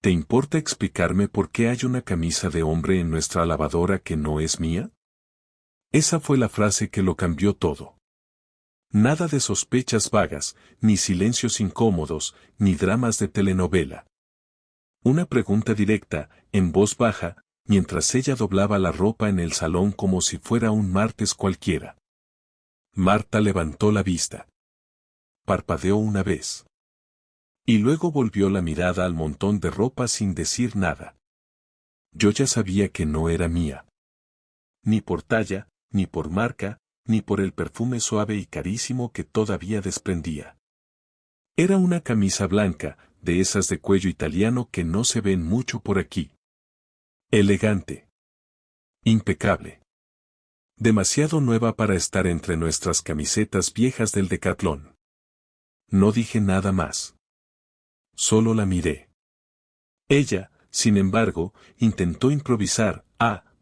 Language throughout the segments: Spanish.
¿te importa explicarme por qué hay una camisa de hombre en nuestra lavadora que no es mía? Esa fue la frase que lo cambió todo. Nada de sospechas vagas, ni silencios incómodos, ni dramas de telenovela. Una pregunta directa, en voz baja, mientras ella doblaba la ropa en el salón como si fuera un martes cualquiera. Marta levantó la vista. Parpadeó una vez. Y luego volvió la mirada al montón de ropa sin decir nada. Yo ya sabía que no era mía. Ni por talla, ni por marca, ni por el perfume suave y carísimo que todavía desprendía. Era una camisa blanca, de esas de cuello italiano que no se ven mucho por aquí. Elegante. Impecable. Demasiado nueva para estar entre nuestras camisetas viejas del Decatlón. No dije nada más. Solo la miré. Ella, sin embargo, intentó improvisar.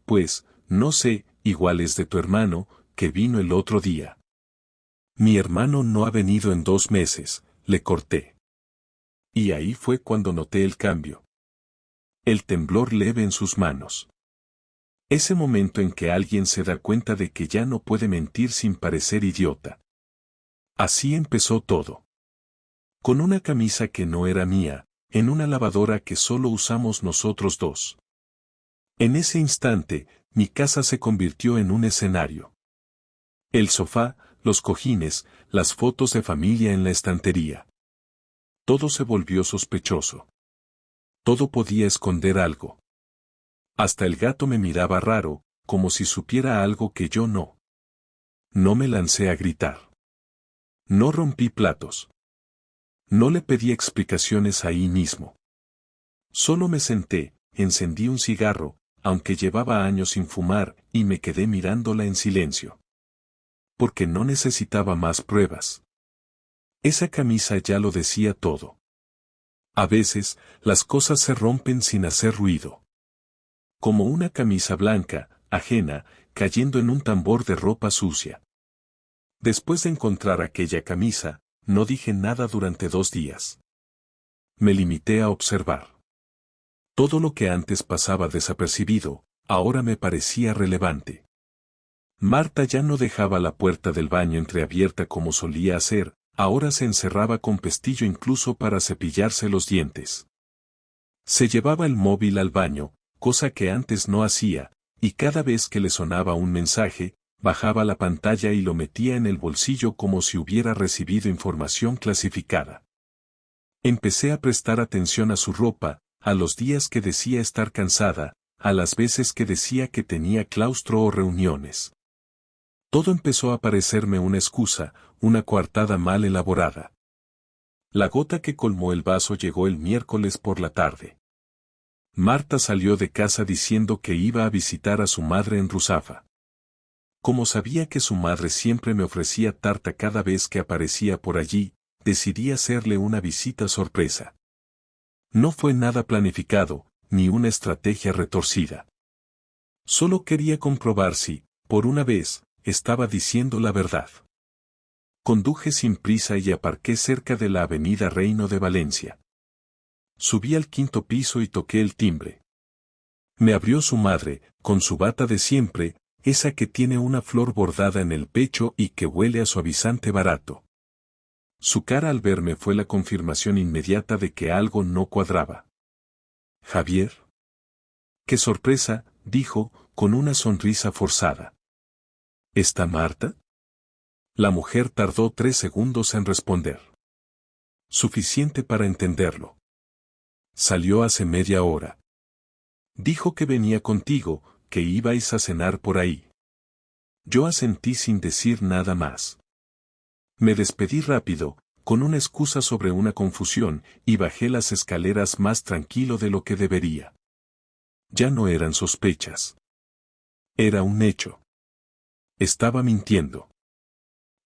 Pues, no sé, igual es de tu hermano, que vino el otro día. Mi hermano no ha venido en 2 meses, le corté. Y ahí fue cuando noté el cambio. El temblor leve en sus manos. Ese momento en que alguien se da cuenta de que ya no puede mentir sin parecer idiota. Así empezó todo. Con una camisa que no era mía, en una lavadora que solo usamos nosotros dos. En ese instante, mi casa se convirtió en un escenario. El sofá, los cojines, las fotos de familia en la estantería. Todo se volvió sospechoso. Todo podía esconder algo. Hasta el gato me miraba raro, como si supiera algo que yo no. No me lancé a gritar. No rompí platos. No le pedí explicaciones ahí mismo. Solo me senté, encendí un cigarro, aunque llevaba años sin fumar, y me quedé mirándola en silencio. Porque no necesitaba más pruebas. Esa camisa ya lo decía todo. A veces, las cosas se rompen sin hacer ruido. Como una camisa blanca, ajena, cayendo en un tambor de ropa sucia. Después de encontrar aquella camisa, no dije nada durante 2 días. Me limité a observar. Todo lo que antes pasaba desapercibido, ahora me parecía relevante. Marta ya no dejaba la puerta del baño entreabierta como solía hacer, ahora se encerraba con pestillo incluso para cepillarse los dientes. Se llevaba el móvil al baño, cosa que antes no hacía, y cada vez que le sonaba un mensaje, bajaba la pantalla y lo metía en el bolsillo como si hubiera recibido información clasificada. Empecé a prestar atención a su ropa, a los días que decía estar cansada, a las veces que decía que tenía claustro o reuniones. Todo empezó a parecerme una excusa, una coartada mal elaborada. La gota que colmó el vaso llegó el miércoles por la tarde. Marta salió de casa diciendo que iba a visitar a su madre en Ruzafa. Como sabía que su madre siempre me ofrecía tarta cada vez que aparecía por allí, decidí hacerle una visita sorpresa. No fue nada planificado, ni una estrategia retorcida. Solo quería comprobar si, por una vez, estaba diciendo la verdad. Conduje sin prisa y aparqué cerca de la avenida Reino de Valencia. Subí al 5º piso y toqué el timbre. Me abrió su madre, con su bata de siempre, esa que tiene una flor bordada en el pecho y que huele a suavizante barato. Su cara al verme fue la confirmación inmediata de que algo no cuadraba. «¿Javier?» «¡Qué sorpresa!», dijo, con una sonrisa forzada. «¿Está Marta?» La mujer tardó 3 segundos en responder. Suficiente para entenderlo. Salió hace media hora. Dijo que venía contigo, que ibais a cenar por ahí. Yo asentí sin decir nada más. Me despedí rápido, con una excusa sobre una confusión, y bajé las escaleras más tranquilo de lo que debería. Ya no eran sospechas. Era un hecho. Estaba mintiendo.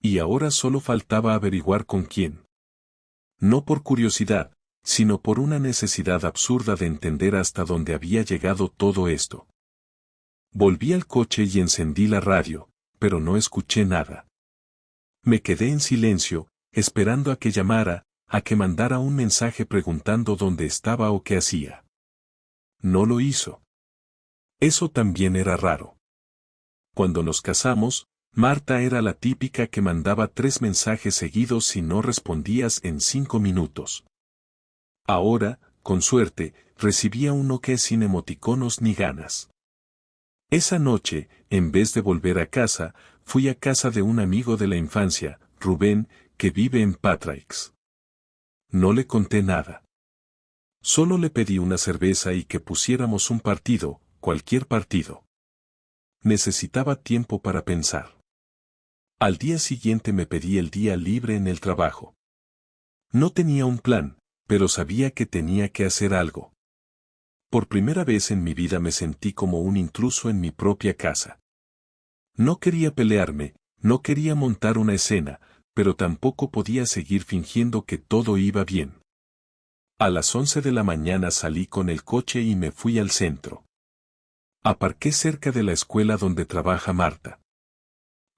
Y ahora solo faltaba averiguar con quién. No por curiosidad, sino por una necesidad absurda de entender hasta dónde había llegado todo esto. Volví al coche y encendí la radio, pero no escuché nada. Me quedé en silencio, esperando a que llamara, a que mandara un mensaje preguntando dónde estaba o qué hacía. No lo hizo. Eso también era raro. Cuando nos casamos, Marta era la típica que mandaba 3 mensajes seguidos si no respondías en 5 minutos. Ahora, con suerte, recibía uno que sin emoticonos ni ganas. Esa noche, en vez de volver a casa, fui a casa de un amigo de la infancia, Rubén, que vive en Patraix. No le conté nada. Solo le pedí una cerveza y que pusiéramos un partido, cualquier partido. Necesitaba tiempo para pensar. Al día siguiente me pedí el día libre en el trabajo. No tenía un plan, pero sabía que tenía que hacer algo. Por primera vez en mi vida me sentí como un intruso en mi propia casa. No quería pelearme, no quería montar una escena, pero tampoco podía seguir fingiendo que todo iba bien. A las 11 de la mañana salí con el coche y me fui al centro. Aparqué cerca de la escuela donde trabaja Marta.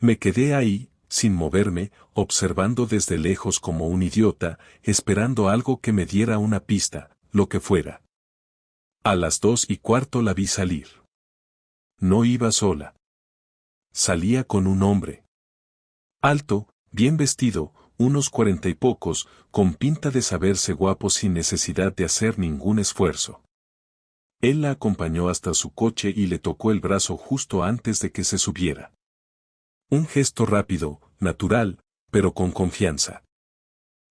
Me quedé ahí, sin moverme, observando desde lejos como un idiota, esperando algo que me diera una pista, lo que fuera. A las 2:15 la vi salir. No iba sola. Salía con un hombre. Alto, bien vestido, unos 40 y pocos, con pinta de saberse guapo sin necesidad de hacer ningún esfuerzo. Él la acompañó hasta su coche y le tocó el brazo justo antes de que se subiera. Un gesto rápido, natural, pero con confianza.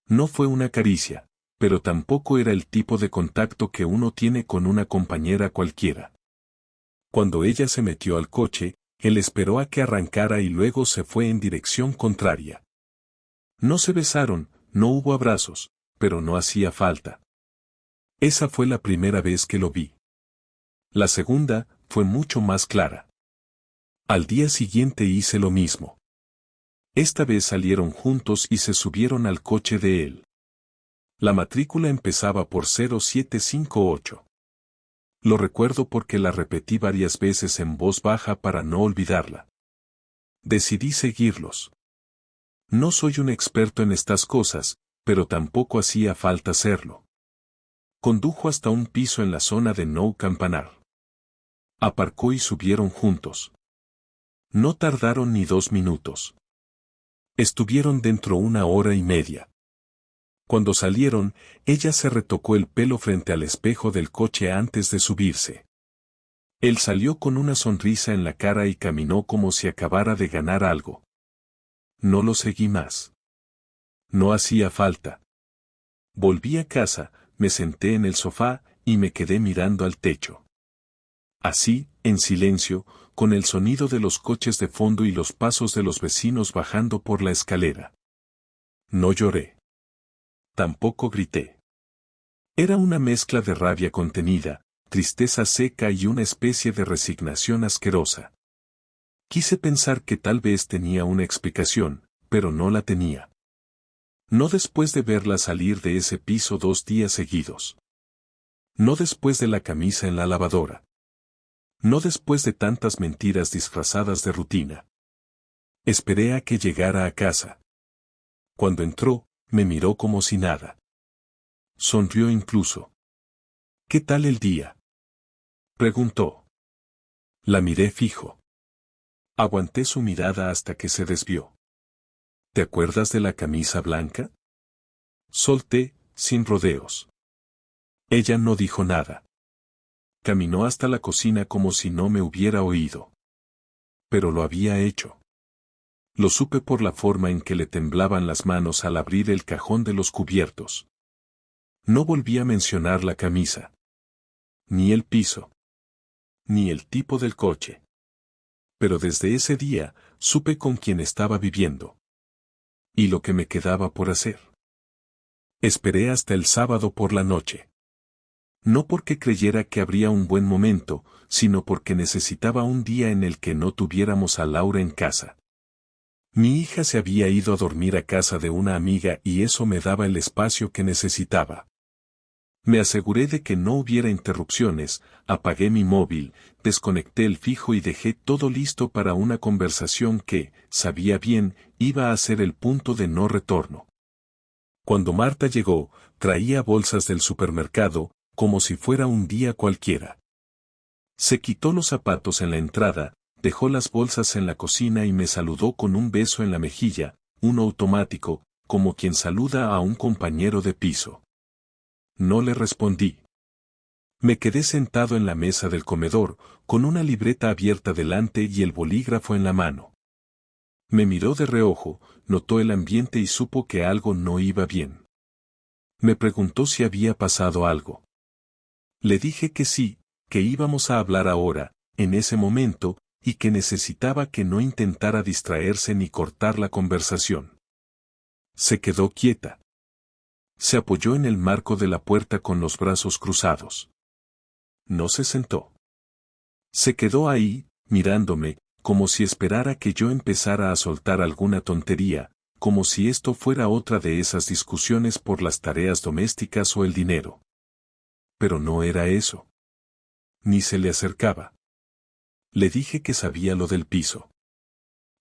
No fue una caricia, pero tampoco era el tipo de contacto que uno tiene con una compañera cualquiera. Cuando ella se metió al coche, él esperó a que arrancara y luego se fue en dirección contraria. No se besaron, no hubo abrazos, pero no hacía falta. Esa fue la primera vez que lo vi. La segunda fue mucho más clara. Al día siguiente hice lo mismo. Esta vez salieron juntos y se subieron al coche de él. La matrícula empezaba por 0758. Lo recuerdo porque la repetí varias veces en voz baja para no olvidarla. Decidí seguirlos. No soy un experto en estas cosas, pero tampoco hacía falta serlo. Condujo hasta un piso en la zona de Nou Campanar. Aparcó y subieron juntos. No tardaron ni 2 minutos. Estuvieron dentro 1 hora y media. Cuando salieron, ella se retocó el pelo frente al espejo del coche antes de subirse. Él salió con una sonrisa en la cara y caminó como si acabara de ganar algo. No lo seguí más. No hacía falta. Volví a casa, me senté en el sofá y me quedé mirando al techo. Así, en silencio, con el sonido de los coches de fondo y los pasos de los vecinos bajando por la escalera. No lloré. Tampoco grité. Era una mezcla de rabia contenida, tristeza seca y una especie de resignación asquerosa. Quise pensar que tal vez tenía una explicación, pero no la tenía. No después de verla salir de ese piso 2 días seguidos. No después de la camisa en la lavadora. No después de tantas mentiras disfrazadas de rutina. Esperé a que llegara a casa. Cuando entró, me miró como si nada. Sonrió incluso. ¿Qué tal el día?, preguntó. La miré fijo. Aguanté su mirada hasta que se desvió. ¿Te acuerdas de la camisa blanca?, solté, sin rodeos. Ella no dijo nada. Caminó hasta la cocina como si no me hubiera oído. Pero lo había hecho. Lo supe por la forma en que le temblaban las manos al abrir el cajón de los cubiertos. No volví a mencionar la camisa. Ni el piso. Ni el tipo del coche. Pero desde ese día, supe con quién estaba viviendo. Y lo que me quedaba por hacer. Esperé hasta el sábado por la noche. No porque creyera que habría un buen momento, sino porque necesitaba un día en el que no tuviéramos a Laura en casa. Mi hija se había ido a dormir a casa de una amiga y eso me daba el espacio que necesitaba. Me aseguré de que no hubiera interrupciones, apagué mi móvil, desconecté el fijo y dejé todo listo para una conversación que, sabía bien, iba a ser el punto de no retorno. Cuando Marta llegó, traía bolsas del supermercado, como si fuera un día cualquiera. Se quitó los zapatos en la entrada, dejó las bolsas en la cocina y me saludó con un beso en la mejilla, uno automático, como quien saluda a un compañero de piso. No le respondí. Me quedé sentado en la mesa del comedor, con una libreta abierta delante y el bolígrafo en la mano. Me miró de reojo, notó el ambiente y supo que algo no iba bien. Me preguntó si había pasado algo. Le dije que sí, que íbamos a hablar ahora, en ese momento, y que necesitaba que no intentara distraerse ni cortar la conversación. Se quedó quieta. Se apoyó en el marco de la puerta con los brazos cruzados. No se sentó. Se quedó ahí, mirándome, como si esperara que yo empezara a soltar alguna tontería, como si esto fuera otra de esas discusiones por las tareas domésticas o el dinero. Pero no era eso. Ni se le acercaba. Le dije que sabía lo del piso.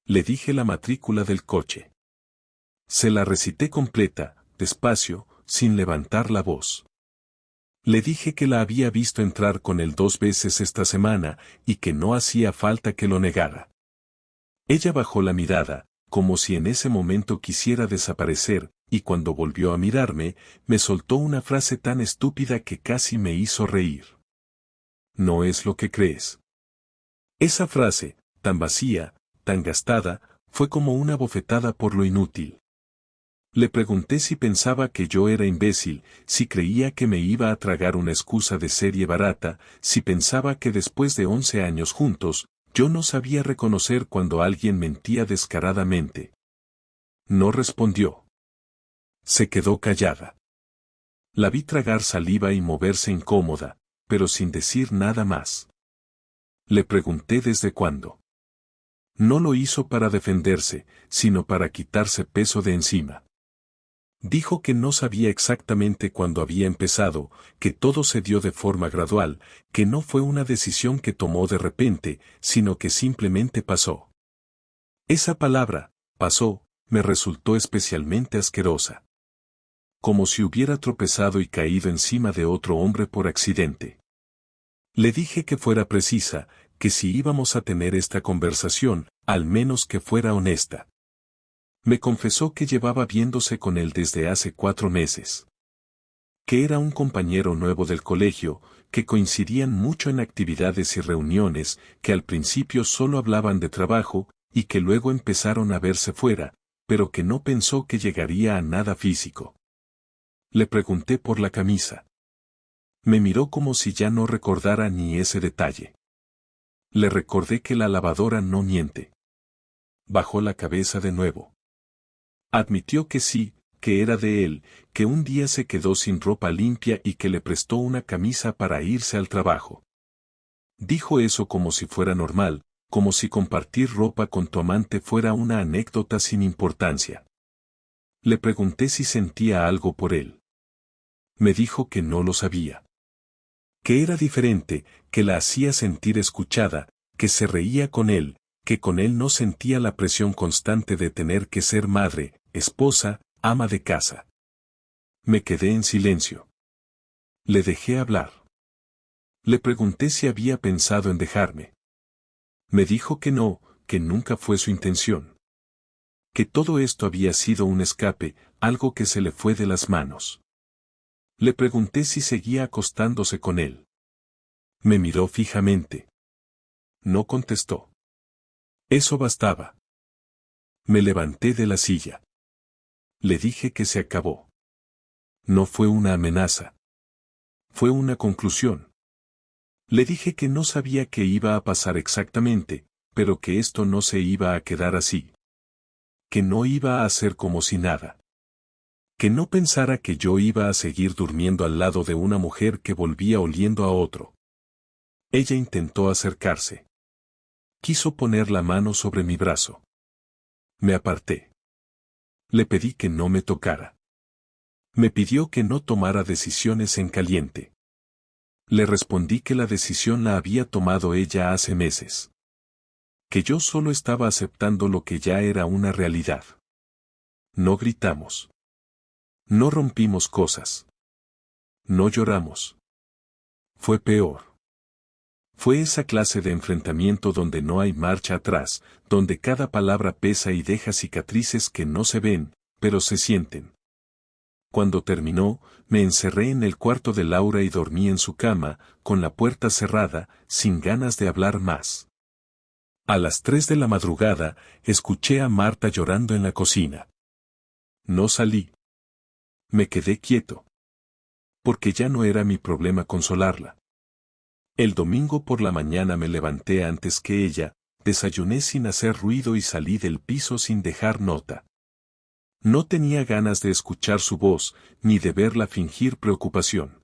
Le dije la matrícula del coche. Se la recité completa, despacio, sin levantar la voz. Le dije que la había visto entrar con él 2 veces esta semana y que no hacía falta que lo negara. Ella bajó la mirada, como si en ese momento quisiera desaparecer, y cuando volvió a mirarme, me soltó una frase tan estúpida que casi me hizo reír. No es lo que crees. Esa frase, tan vacía, tan gastada, fue como una bofetada por lo inútil. Le pregunté si pensaba que yo era imbécil, si creía que me iba a tragar una excusa de serie barata, si pensaba que después de 11 años juntos, yo no sabía reconocer cuando alguien mentía descaradamente. No respondió. Se quedó callada. La vi tragar saliva y moverse incómoda, pero sin decir nada más. Le pregunté desde cuándo. No lo hizo para defenderse, sino para quitarse peso de encima. Dijo que no sabía exactamente cuándo había empezado, que todo se dio de forma gradual, que no fue una decisión que tomó de repente, sino que simplemente pasó. Esa palabra, pasó, me resultó especialmente asquerosa. Como si hubiera tropezado y caído encima de otro hombre por accidente. Le dije que fuera precisa, que si íbamos a tener esta conversación, al menos que fuera honesta. Me confesó que llevaba viéndose con él desde hace 4 meses. Que era un compañero nuevo del colegio, que coincidían mucho en actividades y reuniones, que al principio solo hablaban de trabajo, y que luego empezaron a verse fuera, pero que no pensó que llegaría a nada físico. Le pregunté por la camisa. Me miró como si ya no recordara ni ese detalle. Le recordé que la lavadora no miente. Bajó la cabeza de nuevo. Admitió que sí, que era de él, que un día se quedó sin ropa limpia y que le prestó una camisa para irse al trabajo. Dijo eso como si fuera normal, como si compartir ropa con tu amante fuera una anécdota sin importancia. Le pregunté si sentía algo por él. Me dijo que no lo sabía. Que era diferente, que la hacía sentir escuchada, que se reía con él, que con él no sentía la presión constante de tener que ser madre, esposa, ama de casa. Me quedé en silencio. Le dejé hablar. Le pregunté si había pensado en dejarme. Me dijo que no, que nunca fue su intención. Que todo esto había sido un escape, algo que se le fue de las manos. Le pregunté si seguía acostándose con él. Me miró fijamente. No contestó. Eso bastaba. Me levanté de la silla. Le dije que se acabó. No fue una amenaza. Fue una conclusión. Le dije que no sabía qué iba a pasar exactamente, pero que esto no se iba a quedar así. Que no iba a hacer como si nada. Que no pensara que yo iba a seguir durmiendo al lado de una mujer que volvía oliendo a otro. Ella intentó acercarse. Quiso poner la mano sobre mi brazo. Me aparté. Le pedí que no me tocara. Me pidió que no tomara decisiones en caliente. Le respondí que la decisión la había tomado ella hace meses. Que yo solo estaba aceptando lo que ya era una realidad. No gritamos. No rompimos cosas. No lloramos. Fue peor. Fue esa clase de enfrentamiento donde no hay marcha atrás, donde cada palabra pesa y deja cicatrices que no se ven, pero se sienten. Cuando terminó, me encerré en el cuarto de Laura y dormí en su cama, con la puerta cerrada, sin ganas de hablar más. A las 3 de la madrugada, escuché a Marta llorando en la cocina. No salí. Me quedé quieto. Porque ya no era mi problema consolarla. El domingo por la mañana me levanté antes que ella, desayuné sin hacer ruido y salí del piso sin dejar nota. No tenía ganas de escuchar su voz, ni de verla fingir preocupación.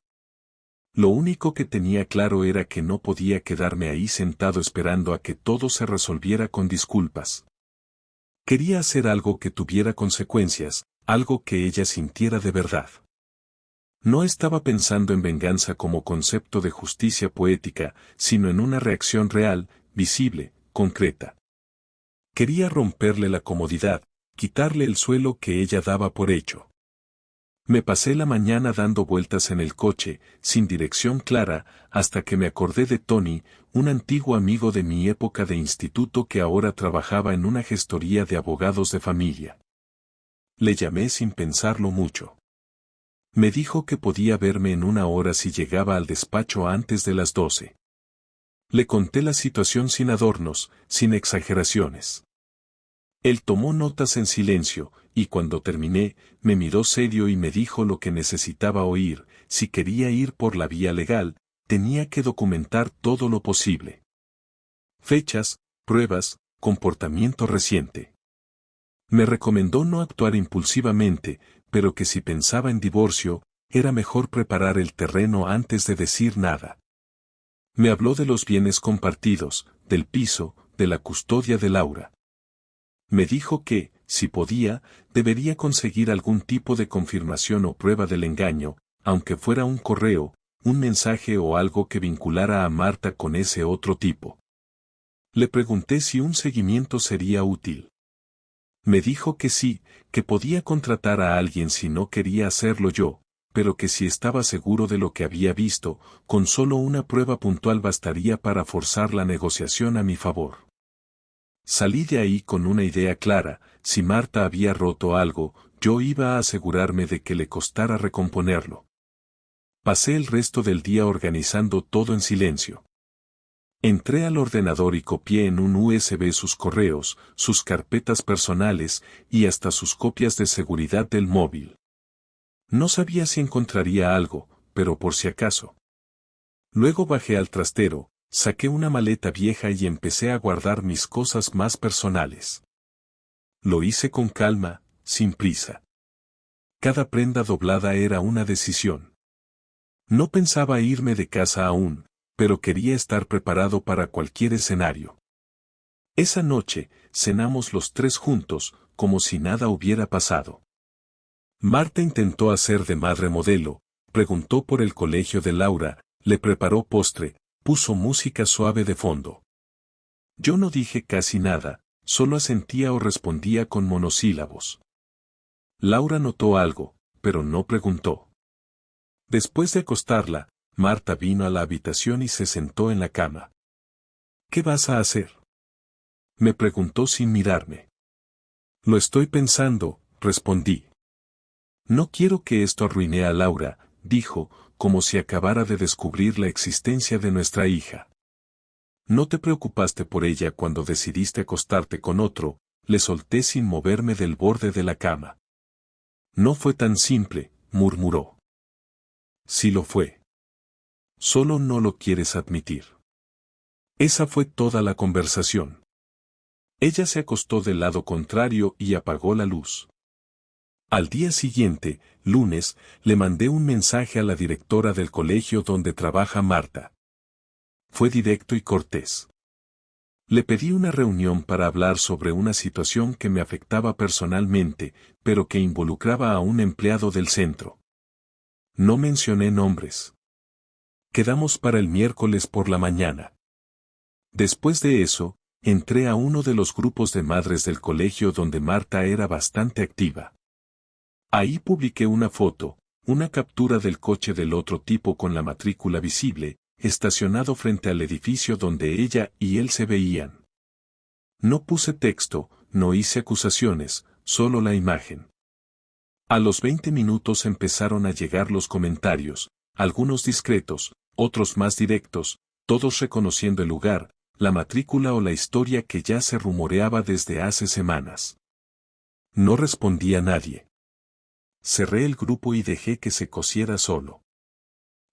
Lo único que tenía claro era que no podía quedarme ahí sentado esperando a que todo se resolviera con disculpas. Quería hacer algo que tuviera consecuencias, algo que ella sintiera de verdad. No estaba pensando en venganza como concepto de justicia poética, sino en una reacción real, visible, concreta. Quería romperle la comodidad, quitarle el suelo que ella daba por hecho. Me pasé la mañana dando vueltas en el coche, sin dirección clara, hasta que me acordé de Tony, un antiguo amigo de mi época de instituto que ahora trabajaba en una gestoría de abogados de familia. Le llamé sin pensarlo mucho. Me dijo que podía verme en una hora si llegaba al despacho antes de las 12. Le conté la situación sin adornos, sin exageraciones. Él tomó notas en silencio, y cuando terminé, me miró serio y me dijo lo que necesitaba oír: si quería ir por la vía legal, tenía que documentar todo lo posible. Fechas, pruebas, comportamiento reciente. Me recomendó no actuar impulsivamente, pero que si pensaba en divorcio, era mejor preparar el terreno antes de decir nada. Me habló de los bienes compartidos, del piso, de la custodia de Laura. Me dijo que, si podía, debería conseguir algún tipo de confirmación o prueba del engaño, aunque fuera un correo, un mensaje o algo que vinculara a Marta con ese otro tipo. Le pregunté si un seguimiento sería útil. Me dijo que sí, que podía contratar a alguien si no quería hacerlo yo, pero que si estaba seguro de lo que había visto, con solo una prueba puntual bastaría para forzar la negociación a mi favor. Salí de ahí con una idea clara: si Marta había roto algo, yo iba a asegurarme de que le costara recomponerlo. Pasé el resto del día organizando todo en silencio. Entré al ordenador y copié en un USB sus correos, sus carpetas personales y hasta sus copias de seguridad del móvil. No sabía si encontraría algo, pero por si acaso. Luego bajé al trastero, saqué una maleta vieja y empecé a guardar mis cosas más personales. Lo hice con calma, sin prisa. Cada prenda doblada era una decisión. No pensaba irme de casa aún, pero quería estar preparado para cualquier escenario. Esa noche, cenamos los tres juntos, como si nada hubiera pasado. Marta intentó hacer de madre modelo, preguntó por el colegio de Laura, le preparó postre, puso música suave de fondo. Yo no dije casi nada, solo asentía o respondía con monosílabos. Laura notó algo, pero no preguntó. Después de acostarla, Marta vino a la habitación y se sentó en la cama. ¿Qué vas a hacer?, me preguntó sin mirarme. Lo estoy pensando, respondí. No quiero que esto arruine a Laura, dijo, como si acabara de descubrir la existencia de nuestra hija. No te preocupaste por ella cuando decidiste acostarte con otro, le solté sin moverme del borde de la cama. No fue tan simple, murmuró. Sí lo fue. Solo no lo quieres admitir. Esa fue toda la conversación. Ella se acostó del lado contrario y apagó la luz. Al día siguiente, lunes, le mandé un mensaje a la directora del colegio donde trabaja Marta. Fue directo y cortés. Le pedí una reunión para hablar sobre una situación que me afectaba personalmente, pero que involucraba a un empleado del centro. No mencioné nombres. Quedamos para el miércoles por la mañana. Después de eso, entré a uno de los grupos de madres del colegio donde Marta era bastante activa. Ahí publiqué una foto, una captura del coche del otro tipo con la matrícula visible, estacionado frente al edificio donde ella y él se veían. No puse texto, no hice acusaciones, solo la imagen. A los 20 minutos empezaron a llegar los comentarios, algunos discretos, otros más directos, todos reconociendo el lugar, la matrícula o la historia que ya se rumoreaba desde hace semanas. No respondí a nadie. Cerré el grupo y dejé que se cosiera solo.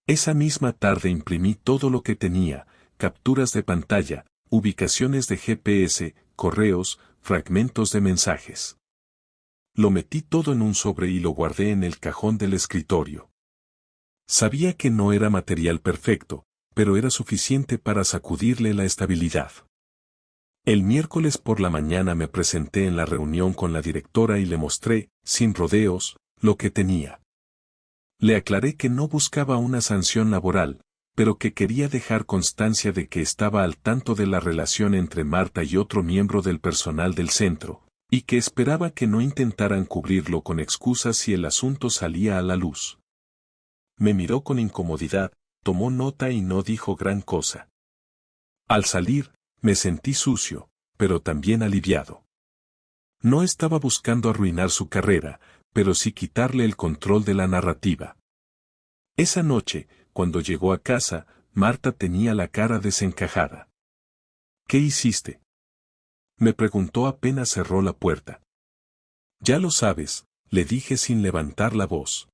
Esa misma tarde imprimí todo lo que tenía, capturas de pantalla, ubicaciones de GPS, correos, fragmentos de mensajes. Lo metí todo en un sobre y lo guardé en el cajón del escritorio. Sabía que no era material perfecto, pero era suficiente para sacudirle la estabilidad. El miércoles por la mañana me presenté en la reunión con la directora y le mostré, sin rodeos, lo que tenía. Le aclaré que no buscaba una sanción laboral, pero que quería dejar constancia de que estaba al tanto de la relación entre Marta y otro miembro del personal del centro, y que esperaba que no intentaran cubrirlo con excusas si el asunto salía a la luz. Me miró con incomodidad, tomó nota y no dijo gran cosa. Al salir, me sentí sucio, pero también aliviado. No estaba buscando arruinar su carrera, pero sí quitarle el control de la narrativa. Esa noche, cuando llegó a casa, Marta tenía la cara desencajada. ¿Qué hiciste?, me preguntó apenas cerró la puerta. Ya lo sabes, le dije sin levantar la voz.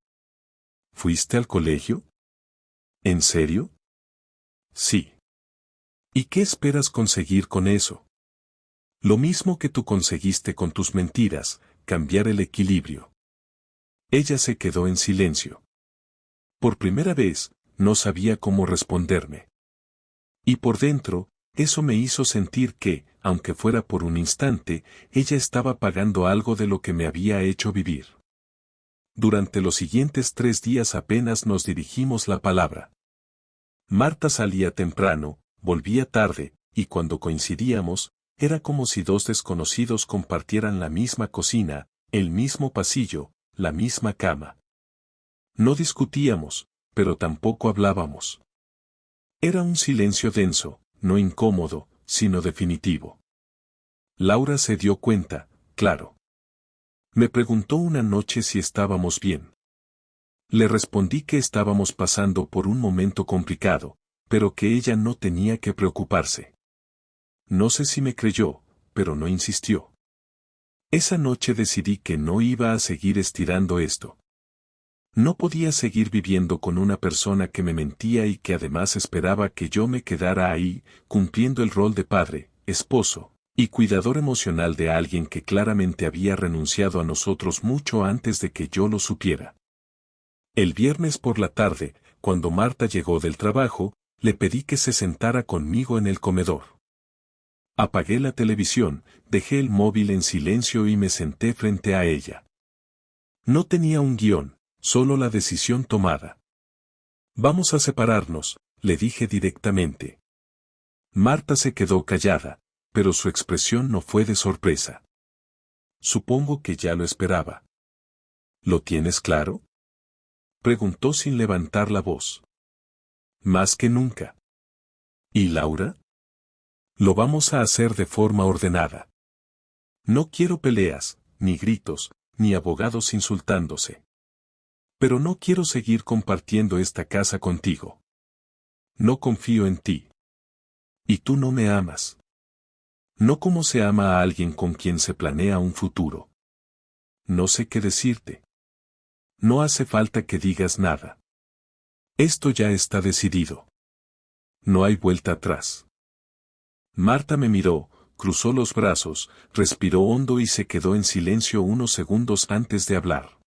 ¿Fuiste al colegio? ¿En serio? Sí. ¿Y qué esperas conseguir con eso? Lo mismo que tú conseguiste con tus mentiras, cambiar el equilibrio. Ella se quedó en silencio. Por primera vez, no sabía cómo responderme. Y por dentro, eso me hizo sentir que, aunque fuera por un instante, ella estaba pagando algo de lo que me había hecho vivir. Durante los siguientes 3 días apenas nos dirigimos la palabra. Marta salía temprano, volvía tarde, y cuando coincidíamos, era como si 2 desconocidos compartieran la misma cocina, el mismo pasillo, la misma cama. No discutíamos, pero tampoco hablábamos. Era un silencio denso, no incómodo, sino definitivo. Laura se dio cuenta, claro. Me preguntó una noche si estábamos bien. Le respondí que estábamos pasando por un momento complicado, pero que ella no tenía que preocuparse. No sé si me creyó, pero no insistió. Esa noche decidí que no iba a seguir estirando esto. No podía seguir viviendo con una persona que me mentía y que además esperaba que yo me quedara ahí, cumpliendo el rol de padre, esposo y cuidador emocional de alguien que claramente había renunciado a nosotros mucho antes de que yo lo supiera. El viernes por la tarde, cuando Marta llegó del trabajo, le pedí que se sentara conmigo en el comedor. Apagué la televisión, dejé el móvil en silencio y me senté frente a ella. No tenía un guión, solo la decisión tomada. Vamos a separarnos, le dije directamente. Marta se quedó callada, pero su expresión no fue de sorpresa. Supongo que ya lo esperaba. ¿Lo tienes claro?, preguntó sin levantar la voz. Más que nunca. ¿Y Laura? Lo vamos a hacer de forma ordenada. No quiero peleas, ni gritos, ni abogados insultándose. Pero no quiero seguir compartiendo esta casa contigo. No confío en ti. Y tú no me amas. No como se ama a alguien con quien se planea un futuro. No sé qué decirte. No hace falta que digas nada. Esto ya está decidido. No hay vuelta atrás. Marta me miró, cruzó los brazos, respiró hondo y se quedó en silencio unos segundos antes de hablar.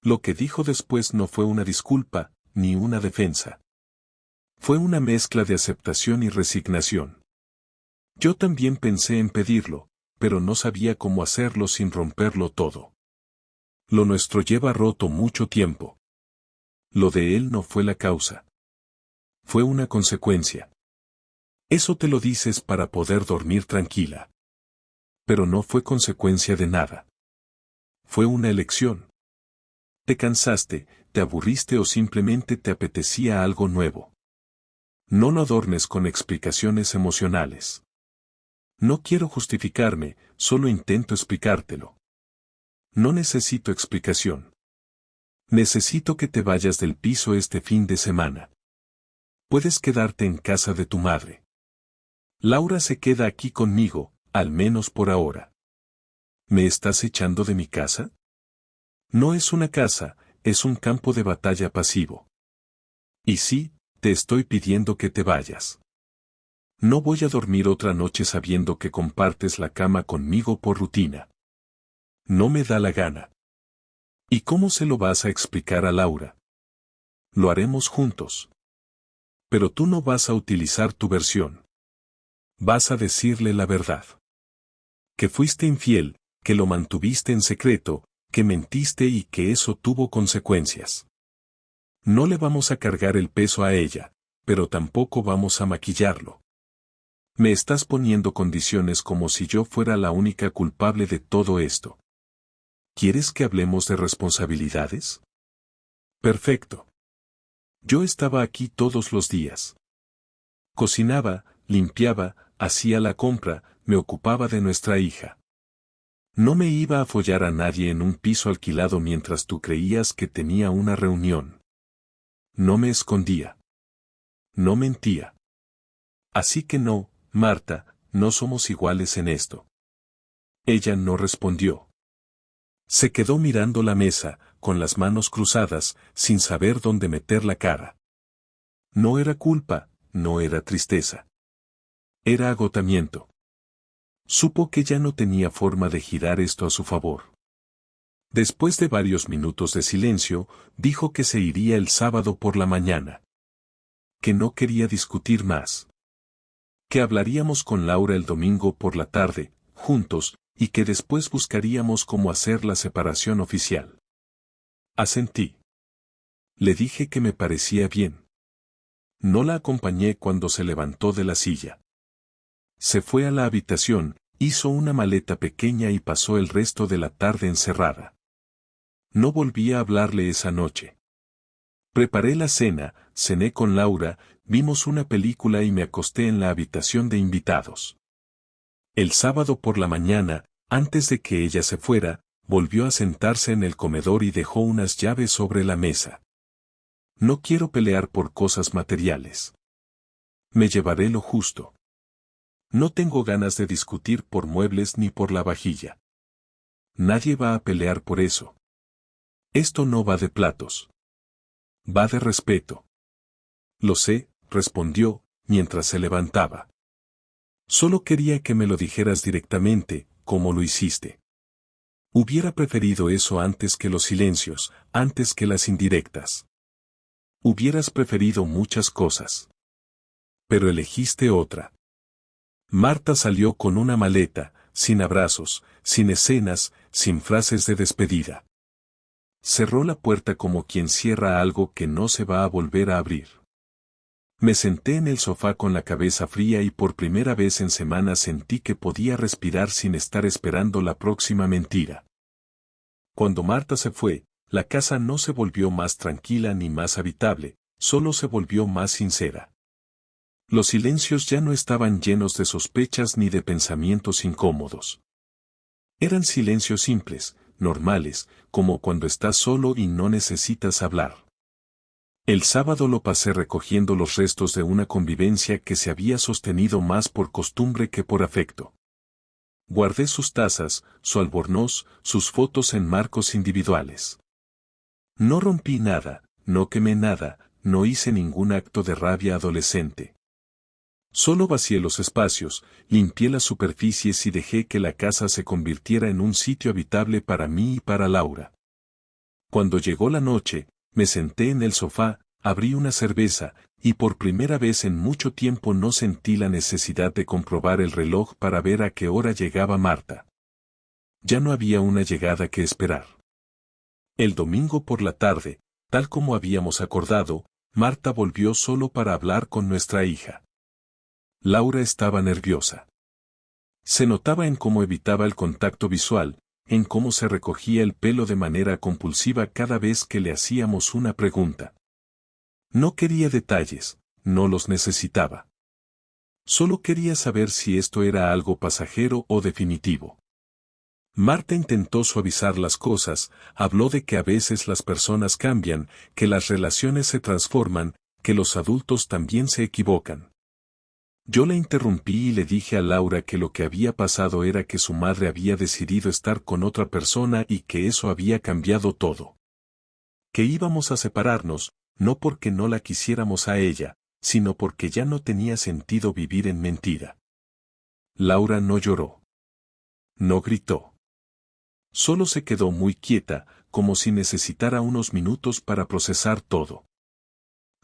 Lo que dijo después no fue una disculpa, ni una defensa. Fue una mezcla de aceptación y resignación. Yo también pensé en pedirlo, pero no sabía cómo hacerlo sin romperlo todo. Lo nuestro lleva roto mucho tiempo. Lo de él no fue la causa. Fue una consecuencia. Eso te lo dices para poder dormir tranquila. Pero no fue consecuencia de nada. Fue una elección. Te cansaste, te aburriste o simplemente te apetecía algo nuevo. No lo adornes con explicaciones emocionales. No quiero justificarme, solo intento explicártelo. No necesito explicación. Necesito que te vayas del piso este fin de semana. Puedes quedarte en casa de tu madre. Laura se queda aquí conmigo, al menos por ahora. ¿Me estás echando de mi casa? No es una casa, es un campo de batalla pasivo. Y sí, te estoy pidiendo que te vayas. No voy a dormir otra noche sabiendo que compartes la cama conmigo por rutina. No me da la gana. ¿Y cómo se lo vas a explicar a Laura? Lo haremos juntos. Pero tú no vas a utilizar tu versión. Vas a decirle la verdad. Que fuiste infiel, que lo mantuviste en secreto, que mentiste y que eso tuvo consecuencias. No le vamos a cargar el peso a ella, pero tampoco vamos a maquillarlo. Me estás poniendo condiciones como si yo fuera la única culpable de todo esto. ¿Quieres que hablemos de responsabilidades? Perfecto. Yo estaba aquí todos los días. Cocinaba, limpiaba, hacía la compra, me ocupaba de nuestra hija. No me iba a follar a nadie en un piso alquilado mientras tú creías que tenía una reunión. No me escondía. No mentía. Así que no, Marta, no somos iguales en esto. Ella no respondió. Se quedó mirando la mesa, con las manos cruzadas, sin saber dónde meter la cara. No era culpa, no era tristeza. Era agotamiento. Supo que ya no tenía forma de girar esto a su favor. Después de varios minutos de silencio, dijo que se iría el sábado por la mañana. Que no quería discutir más. Que hablaríamos con Laura el domingo por la tarde, juntos, y que después buscaríamos cómo hacer la separación oficial. Asentí. Le dije que me parecía bien. No la acompañé cuando se levantó de la silla. Se fue a la habitación, hizo una maleta pequeña y pasó el resto de la tarde encerrada. No volví a hablarle esa noche. Preparé la cena, cené con Laura, vimos una película y me acosté en la habitación de invitados. El sábado por la mañana, antes de que ella se fuera, volvió a sentarse en el comedor y dejó unas llaves sobre la mesa. No quiero pelear por cosas materiales. Me llevaré lo justo. No tengo ganas de discutir por muebles ni por la vajilla. Nadie va a pelear por eso. Esto no va de platos. Va de respeto. Lo sé, respondió, mientras se levantaba. Solo quería que me lo dijeras directamente, como lo hiciste. Hubiera preferido eso antes que los silencios, antes que las indirectas. Hubieras preferido muchas cosas. Pero elegiste otra. Marta salió con una maleta, sin abrazos, sin escenas, sin frases de despedida. Cerró la puerta como quien cierra algo que no se va a volver a abrir. Me senté en el sofá con la cabeza fría y por primera vez en semanas sentí que podía respirar sin estar esperando la próxima mentira. Cuando Marta se fue, la casa no se volvió más tranquila ni más habitable, solo se volvió más sincera. Los silencios ya no estaban llenos de sospechas ni de pensamientos incómodos. Eran silencios simples, normales, como cuando estás solo y no necesitas hablar. El sábado lo pasé recogiendo los restos de una convivencia que se había sostenido más por costumbre que por afecto. Guardé sus tazas, su albornoz, sus fotos en marcos individuales. No rompí nada, no quemé nada, no hice ningún acto de rabia adolescente. Solo vacié los espacios, limpié las superficies y dejé que la casa se convirtiera en un sitio habitable para mí y para Laura. Cuando llegó la noche, me senté en el sofá, abrí una cerveza, y por primera vez en mucho tiempo no sentí la necesidad de comprobar el reloj para ver a qué hora llegaba Marta. Ya no había una llegada que esperar. El domingo por la tarde, tal como habíamos acordado, Marta volvió solo para hablar con nuestra hija. Laura estaba nerviosa. Se notaba en cómo evitaba el contacto visual, en cómo se recogía el pelo de manera compulsiva cada vez que le hacíamos una pregunta. No quería detalles, no los necesitaba. Solo quería saber si esto era algo pasajero o definitivo. Marta intentó suavizar las cosas, habló de que a veces las personas cambian, que las relaciones se transforman, que los adultos también se equivocan. Yo la interrumpí y le dije a Laura que lo que había pasado era que su madre había decidido estar con otra persona y que eso había cambiado todo. Que íbamos a separarnos, no porque no la quisiéramos a ella, sino porque ya no tenía sentido vivir en mentira. Laura no lloró. No gritó. Solo se quedó muy quieta, como si necesitara unos minutos para procesar todo.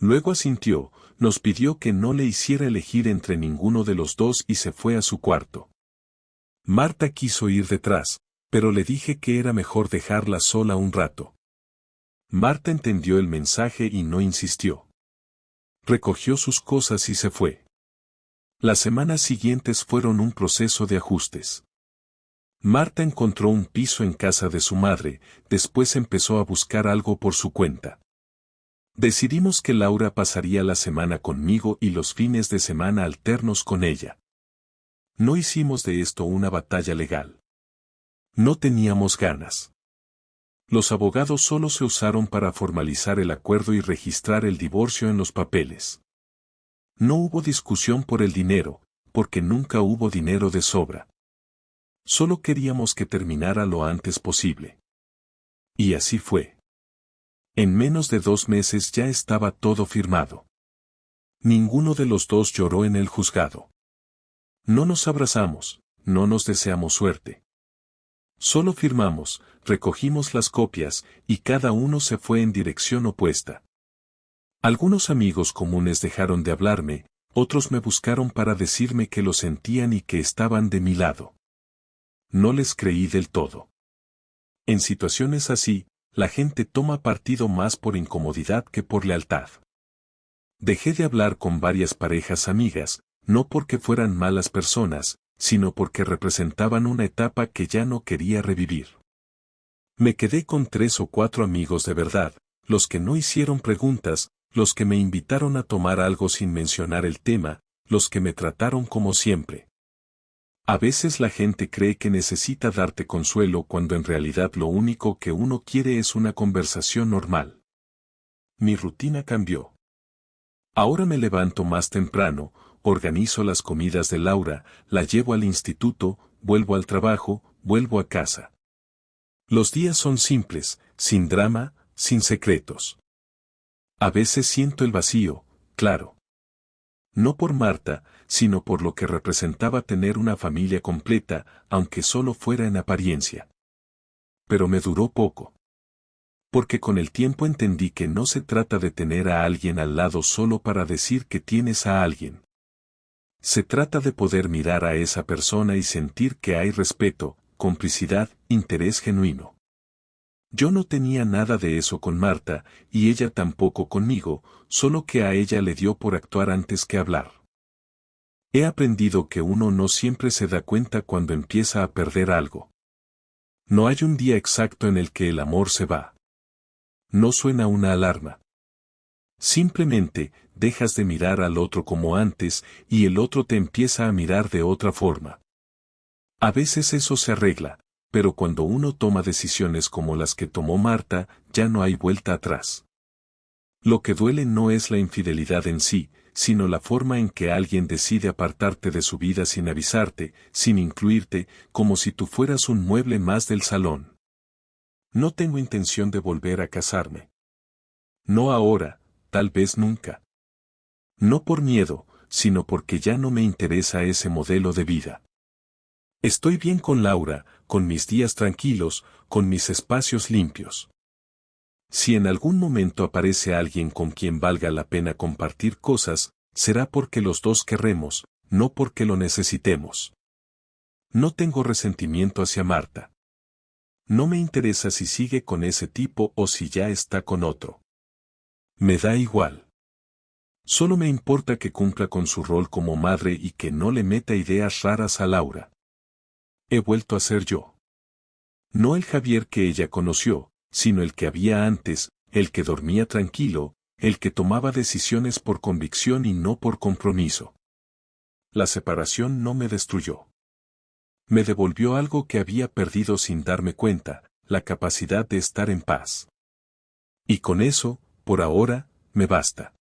Luego asintió, nos pidió que no le hiciera elegir entre ninguno de los dos y se fue a su cuarto. Marta quiso ir detrás, pero le dije que era mejor dejarla sola un rato. Marta entendió el mensaje y no insistió. Recogió sus cosas y se fue. Las semanas siguientes fueron un proceso de ajustes. Marta encontró un piso en casa de su madre, después empezó a buscar algo por su cuenta. Decidimos que Laura pasaría la semana conmigo y los fines de semana alternos con ella. No hicimos de esto una batalla legal. No teníamos ganas. Los abogados solo se usaron para formalizar el acuerdo y registrar el divorcio en los papeles. No hubo discusión por el dinero, porque nunca hubo dinero de sobra. Solo queríamos que terminara lo antes posible. Y así fue. En menos de 2 meses ya estaba todo firmado. Ninguno de los dos lloró en el juzgado. No nos abrazamos, no nos deseamos suerte. Solo firmamos, recogimos las copias, y cada uno se fue en dirección opuesta. Algunos amigos comunes dejaron de hablarme, otros me buscaron para decirme que lo sentían y que estaban de mi lado. No les creí del todo. En situaciones así, la gente toma partido más por incomodidad que por lealtad. Dejé de hablar con varias parejas amigas, no porque fueran malas personas, sino porque representaban una etapa que ya no quería revivir. Me quedé con 3 o 4 amigos de verdad, los que no hicieron preguntas, los que me invitaron a tomar algo sin mencionar el tema, los que me trataron como siempre. A veces la gente cree que necesita darte consuelo cuando en realidad lo único que uno quiere es una conversación normal. Mi rutina cambió. Ahora me levanto más temprano, organizo las comidas de Laura, la llevo al instituto, vuelvo al trabajo, vuelvo a casa. Los días son simples, sin drama, sin secretos. A veces siento el vacío, claro. No por Marta, sino por lo que representaba tener una familia completa, aunque solo fuera en apariencia. Pero me duró poco. Porque con el tiempo entendí que no se trata de tener a alguien al lado solo para decir que tienes a alguien. Se trata de poder mirar a esa persona y sentir que hay respeto, complicidad, interés genuino. Yo no tenía nada de eso con Marta, y ella tampoco conmigo, solo que a ella le dio por actuar antes que hablar. He aprendido que uno no siempre se da cuenta cuando empieza a perder algo. No hay un día exacto en el que el amor se va. No suena una alarma. Simplemente, dejas de mirar al otro como antes, y el otro te empieza a mirar de otra forma. A veces eso se arregla, pero cuando uno toma decisiones como las que tomó Marta, ya no hay vuelta atrás. Lo que duele no es la infidelidad en sí, sino la forma en que alguien decide apartarte de su vida sin avisarte, sin incluirte, como si tú fueras un mueble más del salón. No tengo intención de volver a casarme. No ahora, tal vez nunca. No por miedo, sino porque ya no me interesa ese modelo de vida. Estoy bien con Laura, con mis días tranquilos, con mis espacios limpios. Si en algún momento aparece alguien con quien valga la pena compartir cosas, será porque los dos querremos, no porque lo necesitemos. No tengo resentimiento hacia Marta. No me interesa si sigue con ese tipo o si ya está con otro. Me da igual. Solo me importa que cumpla con su rol como madre y que no le meta ideas raras a Laura. He vuelto a ser yo. No el Javier que ella conoció, sino el que había antes, el que dormía tranquilo, el que tomaba decisiones por convicción y no por compromiso. La separación no me destruyó. Me devolvió algo que había perdido sin darme cuenta, la capacidad de estar en paz. Y con eso, por ahora, me basta.